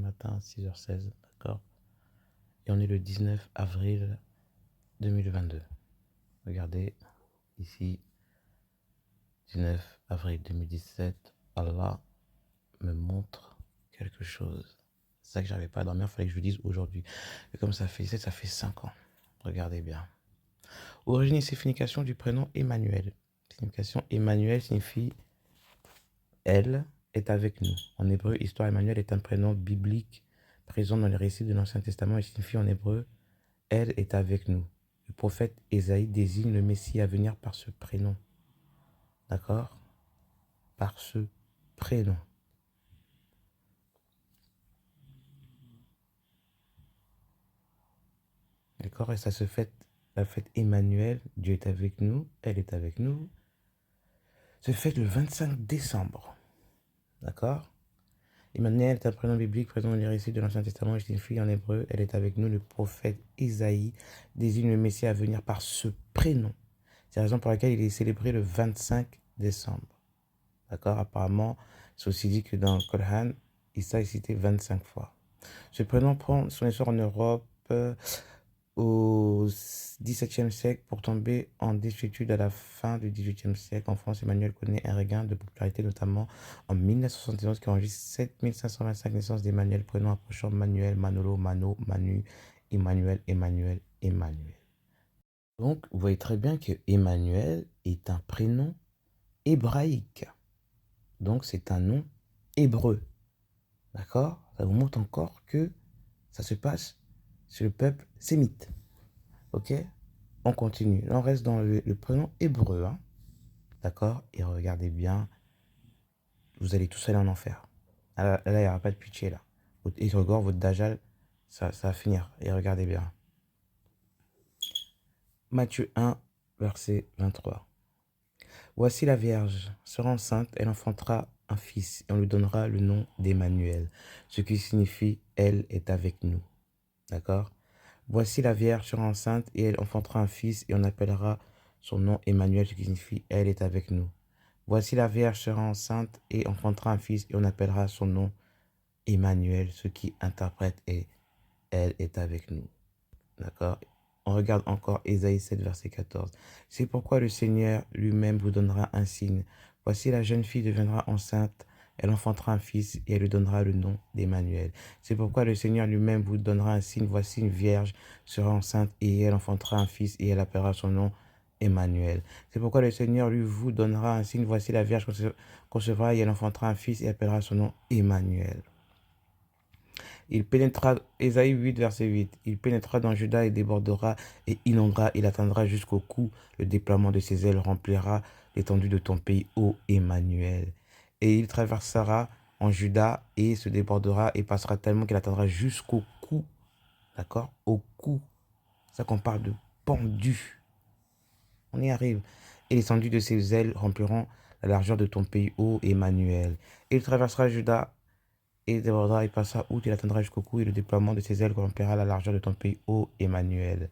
matin, 6h16, d'accord? Et on est le 19 avril 2022. Regardez, ici, 19 avril 2017, Allah me montre quelque chose. C'est ça que j'arrivais pas à dormir, il fallait que je le dise aujourd'hui. Et comme ça fait 5 ans. Regardez bien. Origine et signification du prénom Emmanuel. Signification Emmanuel signifie elle est avec nous. En hébreu, histoire Emmanuel est un prénom biblique présent dans les récits de l'Ancien Testament et signifie en hébreu elle est avec nous. Le prophète Ésaïe désigne le Messie à venir par ce prénom. D'accord? Par ce prénom. D'accord? Et ça se fait, la fête Emmanuel, Dieu est avec nous, elle est avec nous, se fête le 25 décembre. D'accord? Emmanuel est un prénom biblique présent dans les récits de l'Ancien Testament et signifie en hébreu, elle est avec nous. Le prophète Ésaïe désigne le Messie à venir par ce prénom. C'est la raison pour laquelle il est célébré le 25 décembre. D'accord? Apparemment, c'est aussi dit que dans le Coran, Issa est cité 25 fois. Ce prénom prend son essor en Europe au XVIIe siècle pour tomber en désuétude à la fin du XVIIIe siècle. En France, Emmanuel connaît un regain de popularité, notamment en 1971, qui enregistre 7525 naissances d'Emmanuel, prénom approchant Manuel, Manolo, Mano, Manu, Emmanuel, Emmanuel, Emmanuel. Donc, vous voyez très bien que Emmanuel est un prénom hébraïque. Donc, c'est un nom hébreu. D'accord? Ça vous montre encore que ça se passe sur le peuple sémite. Ok? On continue. Là, on reste dans le prénom hébreu. Hein? D'accord? Et regardez bien. Vous allez tous aller en enfer. Là, il n'y aura pas de pitié là. Et regardez votre dajjal, ça va finir. Et regardez bien. Matthieu 1, verset 23. Voici la Vierge sera enceinte, elle enfantera un fils et on lui donnera le nom d'Emmanuel, ce qui signifie elle est avec nous. D'accord? Voici la Vierge sera enceinte et elle enfantera un fils et on appellera son nom Emmanuel, ce qui signifie elle est avec nous. Voici la Vierge sera enceinte et enfantera un fils et on appellera son nom Emmanuel, ce qui interprète est elle est avec nous. D'accord? On regarde encore Ésaïe 7, verset 14. C'est pourquoi le Seigneur lui-même vous donnera un signe. Voici la jeune fille deviendra enceinte, elle enfantera un fils et elle lui donnera le nom d'Emmanuel. C'est pourquoi le Seigneur lui-même vous donnera un signe. Voici une vierge sera enceinte et elle enfantera un fils et elle appellera son nom Emmanuel. C'est pourquoi le Seigneur lui vous donnera un signe. Voici la vierge concevra et elle enfantera un fils et appellera son nom Emmanuel. Il pénétrera, Ésaïe 8, verset 8, il pénétrera dans Juda et débordera et inondera, il atteindra jusqu'au cou, le déploiement de ses ailes remplira l'étendue de ton pays, ô Emmanuel. Et il traversera en Juda et se débordera et passera tellement qu'il atteindra jusqu'au cou, d'accord? Au cou, c'est ça qu'on parle de pendu. On y arrive. Et l'étendue de ses ailes rempliront la largeur de ton pays, ô Emmanuel. Et il traversera Juda et débordera et passera outre, il atteindra jusqu'au cou et le déploiement de ses ailes remplira la largeur de ton pays, ô Emmanuel.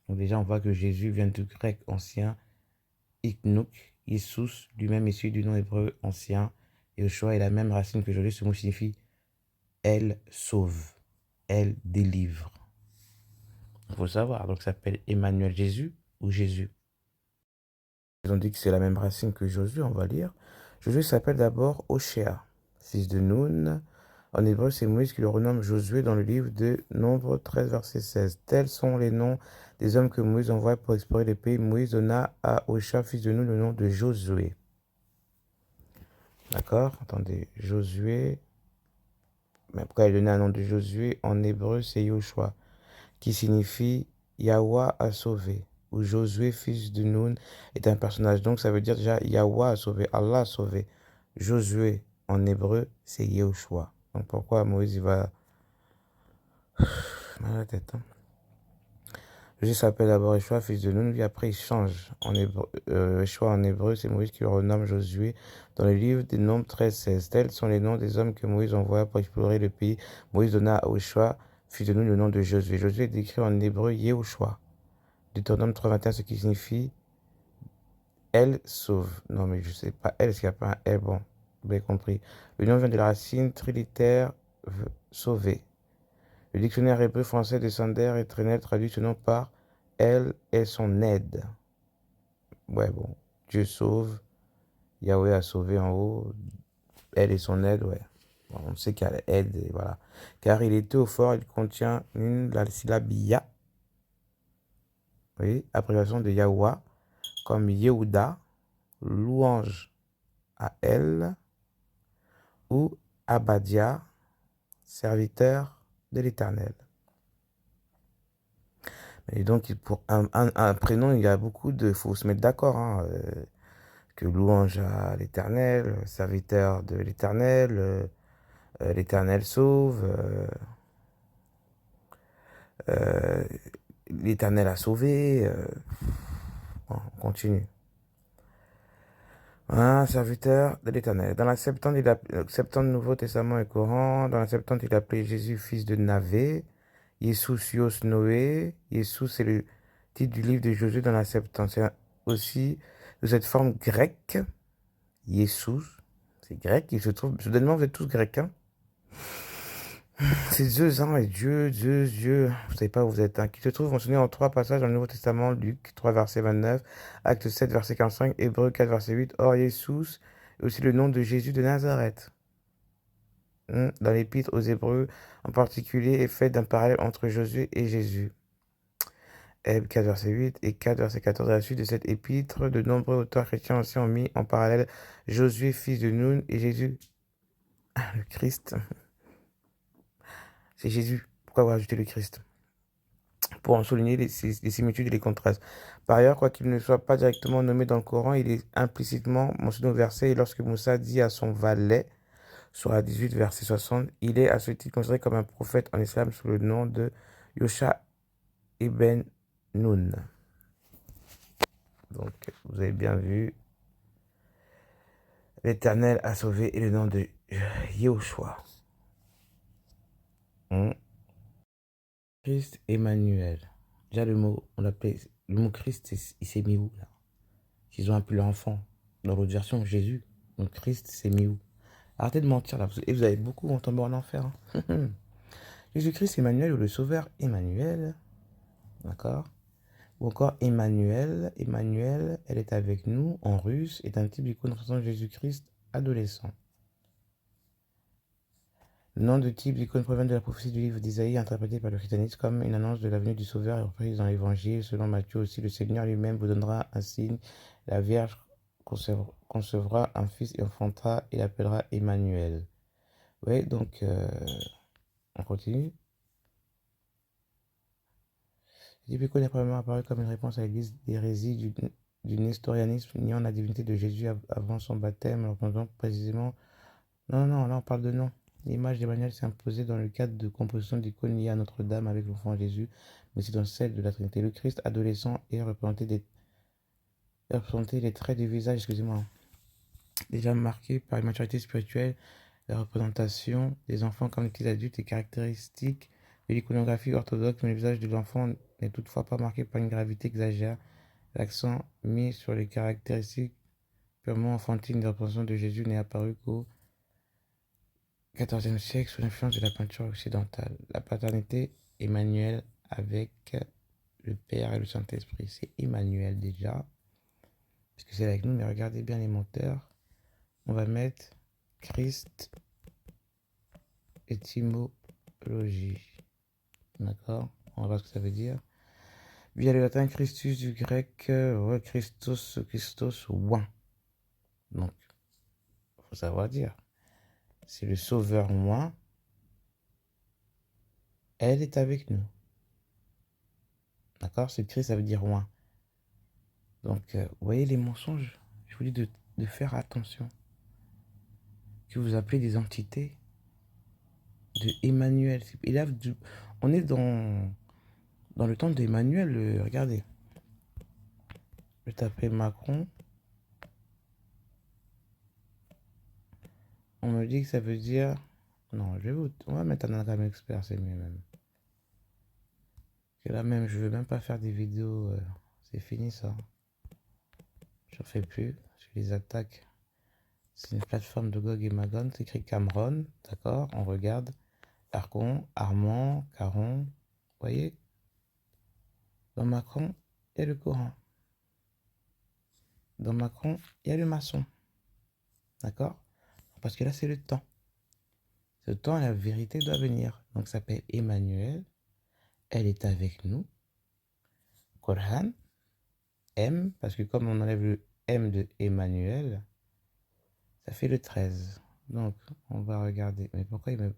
Donc déjà, on voit que Jésus vient du grec ancien, Iknouk, Jessus, lui-même issu du nom hébreu ancien. Yeshua est la même racine que aujourd'hui, ce mot signifie elle sauve, elle délivre. Il faut savoir, donc ça s'appelle Emmanuel Jésus ou Jésus. Ils ont dit que c'est la même racine que Josué, on va lire. Josué s'appelle d'abord Oshéa, fils de Nun. En hébreu, c'est Moïse qui le renomme Josué dans le livre de Nombre 13, verset 16. Tels sont les noms des hommes que Moïse envoie pour explorer les pays. Moïse donna à Oshéa, fils de Nun, le nom de Josué. D'accord? Attendez, Josué. Mais pourquoi il donnait un nom de Josué? En hébreu, c'est Yoshua, qui signifie Yahweh a sauvé. Ou Josué, fils de Nun, est un personnage. Donc ça veut dire déjà Yahweh a sauvé, Allah a sauvé. Josué, en hébreu, c'est Yehoshua. Donc pourquoi Moïse il va mal à la tête, hein? Josué s'appelle d'abord Yeshua, fils de Nun, puis après il change. En hébreu, Yeshua en hébreu, c'est Moïse qui le renomme Josué. Dans le livre des Nombres 13, 16, tels sont les noms des hommes que Moïse envoya pour explorer le pays. Moïse donna à Yeshua, fils de Nun, le nom de Josué. Josué est décrit en hébreu Yehoshua. Deutéronome 3.21, ce qui signifie elle sauve. Non, mais je sais pas elle, est-ce qu'il n'y a pas un elle? Bon, vous avez compris. Le nom vient de la racine trilitère sauver. Le dictionnaire hébreu-français de Sander et Trenel traduit ce nom par Elle est son aide. Ouais, bon. Dieu sauve. Yahweh a sauvé en haut. Elle est son aide, ouais. Bon, on sait qu'il y a l'aide, et voilà. Car il est théophore, il contient la syllabe Ya. Oui, abréviation de Yahweh, comme Yehuda, louange à elle, ou Abadia, serviteur de l'Éternel. Et donc, pour un prénom, il y a beaucoup de... Il faut se mettre d'accord, hein, que louange à l'Éternel, serviteur de l'Éternel, l'Éternel sauve, euh, l'Éternel a sauvé. Bon, on continue. Un serviteur de l'Éternel. Dans la Septante, Septante Nouveau Testament et Coran. Dans la Septante, il appelait Jésus fils de Navé. Yessus Yos Noé. Yessus, c'est le titre du livre de Josué dans la Septante. C'est aussi de cette forme grecque. Yessus, c'est grec. Il se trouve, soudainement, vous êtes tous grecs, hein. C'est Zeus, hein, et Dieu, Zeus, Dieu. Vous savez pas où vous êtes, hein. Qui se trouve mentionné en 3 passages dans le Nouveau Testament. Luc 3, verset 29. Acte 7, verset 45. Hébreux 4, verset 8. Or, Yessus est aussi le nom de Jésus de Nazareth. Dans l'épître aux Hébreux, en particulier, est fait d'un parallèle entre Josué et Jésus. Heb 4, verset 8 et 4, verset 14. À la suite de cette épître, de nombreux auteurs chrétiens aussi ont mis en parallèle Josué, fils de Nun, et Jésus, le Christ. C'est Jésus. Pourquoi avoir ajouté le Christ? Pour en souligner les similitudes et les contrastes. Par ailleurs, quoiqu'il ne soit pas directement nommé dans le Coran, il est implicitement mentionné au verset. Et lorsque Moussa dit à son valet, Sourate 18, verset 60, il est à ce titre considéré comme un prophète en islam sous le nom de Yosha ibn Nun. Donc, vous avez bien vu, l'Éternel a sauvé et le nom de Yehoshua. Christ Emmanuel. Déjà, le mot Christ, il s'est mis où, là? Ils ont appelé leur enfant. Dans l'autre version, Jésus. Donc, Christ s'est mis où? Arrêtez de mentir, là. Et vous avez beaucoup vont tomber en enfer, hein. Jésus-Christ Emmanuel ou le Sauveur Emmanuel. D'accord? Ou encore Emmanuel. Emmanuel, elle est avec nous, en russe, est un type d'icône représentant Jésus-Christ adolescent. Le nom de type d'icône provient de la prophétie du livre d'Isaïe, interprété par le christianisme comme une annonce de la venue du Sauveur et reprise dans l'Évangile. Selon Matthieu aussi, le Seigneur lui-même vous donnera un signe. La Vierge concevra un fils et enfantera et l'appellera Emmanuel. Oui, donc, on continue. Le type d'icône est probablement apparu comme une réponse à l'église d'hérésie du nestorianisme niant la divinité de Jésus avant son baptême, représentant précisément... Non, là on parle de nom. L'image d'Emmanuel s'est imposée dans le cadre de composition d'icônes liées à Notre-Dame avec l'enfant Jésus, mais c'est dans celle de la Trinité. Le Christ adolescent est représenté les traits du visage, excusez-moi, déjà marqués par une maturité spirituelle. La représentation des enfants comme des adultes est caractéristique de l'iconographie orthodoxe, mais le visage de l'enfant n'est toutefois pas marqué par une gravité exagérée. L'accent mis sur les caractéristiques purement enfantines des représentations de Jésus n'est apparu qu'au XIVe siècle sous l'influence de la peinture occidentale. La paternité, Emmanuel avec le Père et le Saint-Esprit. C'est Emmanuel déjà, puisque c'est avec nous, mais regardez bien les menteurs. On va mettre Christ, étymologie. D'accord? On va voir ce que ça veut dire. Via le latin Christus, du grec Christos, ouin. Donc, il faut savoir dire. C'est le sauveur moi. Elle est avec nous. D'accord? Ce Christ, ça veut dire moi. Donc, vous voyez les mensonges. Je vous dis de faire attention. Que vous appelez des entités de Emmanuel. Et là, on est dans le temps d'Emmanuel. Regardez. Je vais taper Macron. On me dit que ça veut dire... Non, on va mettre un anagramme expert, c'est mieux même. Que là même, je veux même pas faire des vidéos. C'est fini ça. Je ne fais plus. Je les attaque. C'est une plateforme de Gog et Magog. C'est écrit Cameron. D'accord? On regarde. Arcon, Armand, Caron. Vous voyez? Dans Macron, il y a le Coran. Dans Macron, il y a le maçon. D'accord? Parce que là, c'est le temps. Ce temps, la vérité doit venir. Donc, ça s'appelle Emmanuel. Elle est avec nous. Coran. M, parce que comme on enlève le M de Emmanuel, ça fait le 13. Donc, on va regarder. Mais pourquoi il me...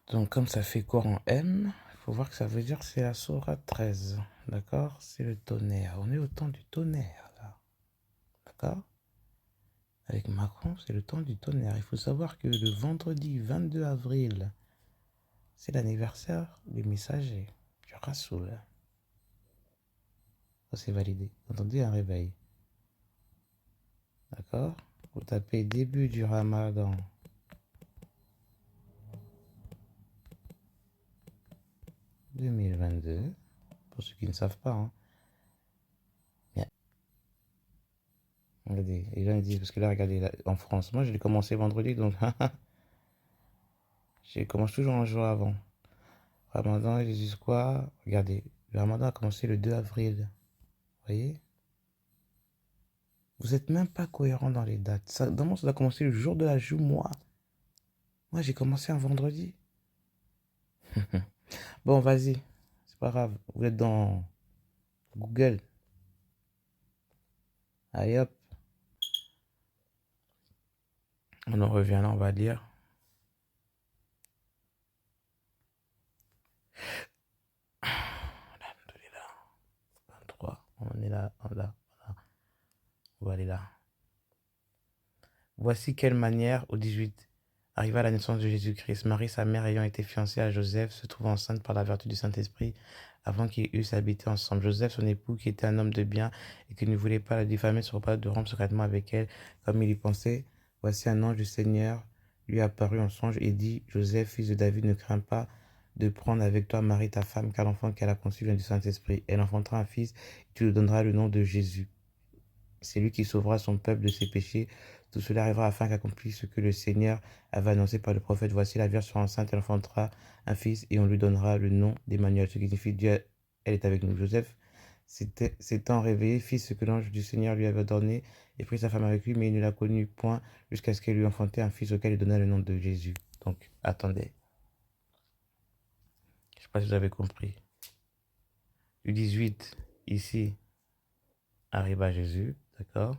Donc, comme ça fait Coran M, il faut voir que ça veut dire que c'est la sourate 13. D'accord? C'est le tonnerre. On est au temps du tonnerre, là. D'accord? Avec Macron, c'est le temps du tonnerre. Il faut savoir que le vendredi 22 avril, c'est l'anniversaire du messager, du Rassoul. Ça, c'est validé. Entendez un réveil. D'accord? Vous tapez début du Ramadan 2022. Pour ceux qui ne savent pas, hein. Bien. Regardez, les gens disent, parce que là, regardez, là, en France, moi, je l'ai commencé vendredi, donc je commence toujours un jour avant. Ramadan, ils disent quoi? Regardez, le Ramadan a commencé le 2 avril. Vous voyez? Vous n'êtes même pas cohérent dans les dates. Ça, dans moi, ça doit commencer le jour de la Jumu'ah. Moi, j'ai commencé un vendredi. Bon, vas-y. C'est pas grave. Vous êtes dans Google. Allez hop. On en revient là, on va lire. Alhamdoulilah. 23. On est là, voilà. On va aller là. Voici quelle manière, au 18, arriva la naissance de Jésus-Christ. Marie, sa mère, ayant été fiancée à Joseph, se trouva enceinte par la vertu du Saint-Esprit avant qu'ils eussent habité ensemble. Joseph, son époux, qui était un homme de bien et qui ne voulait pas la diffamer, se repassa de rompre secrètement avec elle, comme il y pensait. Voici un ange du Seigneur lui apparut en songe et dit, Joseph, fils de David, ne crains pas de prendre avec toi Marie, ta femme, car l'enfant qu'elle a conçu vient du Saint-Esprit. Elle enfantera un fils, et tu lui donneras le nom de Jésus. C'est lui qui sauvera son peuple de ses péchés. Tout cela arrivera afin qu'accomplisse ce que le Seigneur avait annoncé par le prophète. Voici la Vierge sera enceinte, elle enfantera un fils et on lui donnera le nom d'Emmanuel, ce qui signifie Dieu, elle est avec nous. Joseph s'étant réveillé, fit ce que l'ange du Seigneur lui avait donné et prit sa femme avec lui, mais il ne la connut point jusqu'à ce qu'elle lui enfantait un fils auquel il donna le nom de Jésus. Donc, attendez. Je ne sais pas si vous avez compris. Du 18, ici, arriva Jésus, d'accord?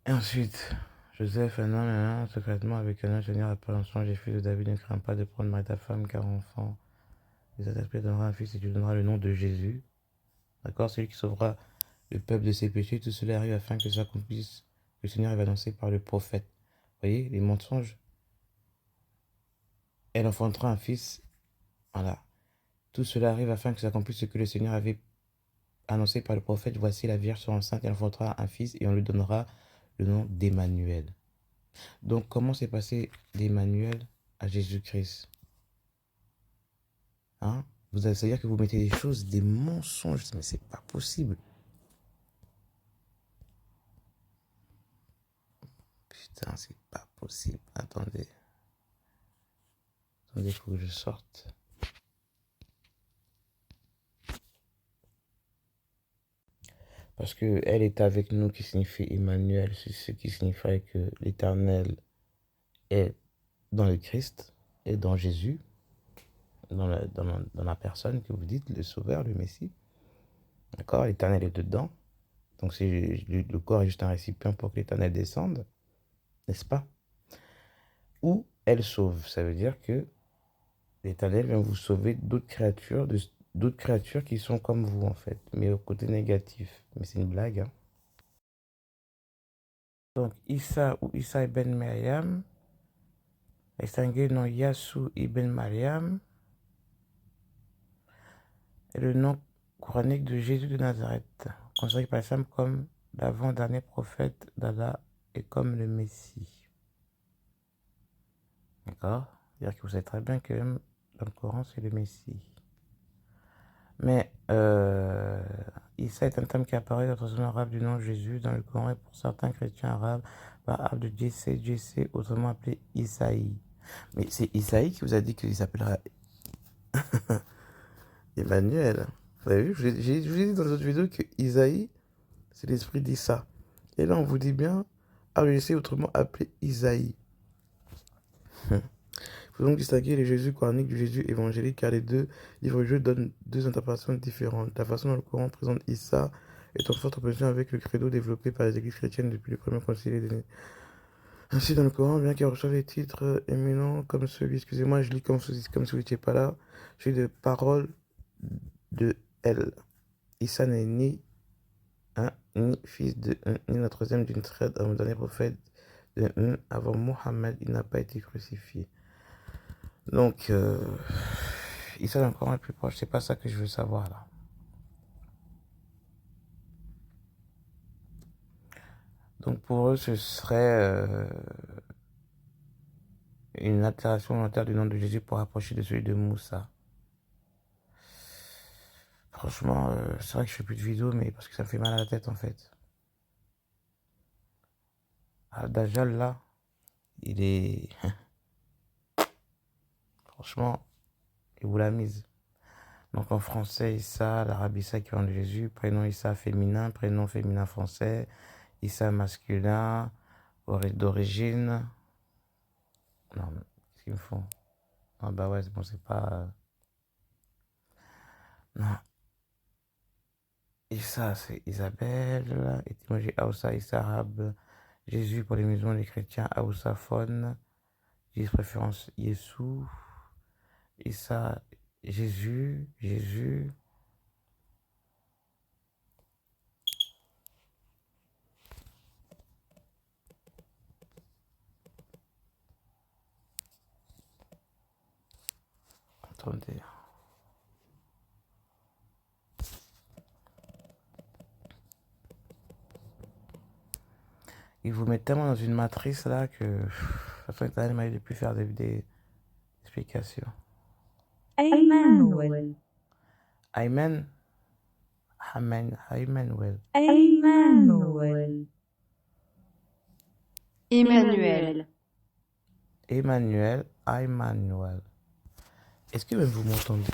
Et ensuite, Joseph, un homme, secrètement avec un ange, Seigneur, après un songe, fils de David, ne crains pas de prendre Marie ta femme, car enfant, le Saint-Esprit donnera un fils et tu lui donneras le nom de Jésus. D'accord? Celui qui sauvera le peuple de ses péchés. Tout cela arrive afin que s'accomplisse que le Seigneur avait annoncé par le prophète. Vous voyez, les mensonges. Elle enfantera un fils. Voilà. Tout cela arrive afin que s'accomplisse ce que le Seigneur avait annoncé par le prophète. Voici la Vierge sera enceinte, elle enfantera un fils et on lui donnera le nom d'Emmanuel. Donc, comment s'est passé d'Emmanuel à Jésus-Christ? Hein? C'est-à-dire que vous mettez des choses, des mensonges, mais c'est pas possible. Putain, c'est pas possible. Attendez. Attendez, il faut que je sorte. Parce que elle est avec nous qui signifie Emmanuel, c'est ce qui signifie que l'Éternel est dans le Christ, est dans Jésus, dans la personne que vous dites, le Sauveur, le Messie. D'accord? L'Éternel est dedans. Donc le corps est juste un récipient pour que l'Éternel descende, n'est-ce pas? Ou elle sauve, ça veut dire que l'Éternel vient vous sauver d'autres créatures qui sont comme vous en fait, mais au côté négatif. Mais c'est une blague, hein. Donc Issa ou Issa ibn Maryam, distingué nom Yassou ibn Maryam, est le nom coranique de Jésus de Nazareth, considéré par les femmes comme l'avant-dernier prophète d'Allah et comme le Messie. D'accord? C'est-à-dire que vous savez très bien que même dans le Coran, c'est le Messie. Mais Issa est un terme qui apparaît dans la traduction arabe du nom Jésus dans le Coran et pour certains chrétiens arabes Abd de Jessé, autrement appelé Isaïe. Mais c'est Isaïe qui vous a dit qu'il s'appellera Emmanuel. Vous avez vu, je vous ai dit dans les autres vidéos que Isaïe, c'est l'esprit d'Issa. Et là, on vous dit bien Abd de Jessé, autrement appelé Isaïe. Il faut donc distinguer le Jésus coranique du Jésus évangélique, car les deux livres de Dieu donnent deux interprétations différentes. La façon dont le Coran présente Issa est en forte opposition avec le credo développé par les églises chrétiennes depuis le premier concile des. Ainsi, dans le Coran, bien qu'il reçoive des titres éminents comme celui, excusez-moi, je lis comme si vous n'étiez pas là, celui de parole de elle. Issa n'est ni un, ni fils de un, ni la troisième d'une traite avant le dernier prophète de un. Avant Mohammed, il n'a pas été crucifié. Donc, Issa dans le Coran est plus proche, c'est pas ça que je veux savoir là. Donc pour eux, ce serait une altération volontaire du nom de Jésus pour rapprocher de celui de Moussa. Franchement, c'est vrai que je fais plus de vidéos, mais parce que ça me fait mal à la tête en fait. Dajjal là, il est... Franchement, il vous l'a mise. Donc en français, Issa, l'arabe Issa qui vient de Jésus, prénom Issa féminin, prénom féminin français, Issa masculin, d'origine... Non, mais qu'est-ce qu'ils me font? Ah bah ouais, bon, c'est pas... Non. Issa, c'est Isabelle. Étymologie Aoussa, Issa arabe. Jésus pour les musulmans et les chrétiens, Aoussa phone. Jésus préférence Yessou. Issa, Jésus, Jésus. Attendez. Ils vous mettent tellement dans une matrice là que. De toute façon, Internet m'a de plus faire des explications. Emmanuel. Ayman. Emmanuel. Emmanuel. Emmanuel. Emmanuel. Emmanuel. Est-ce que même vous m'entendez?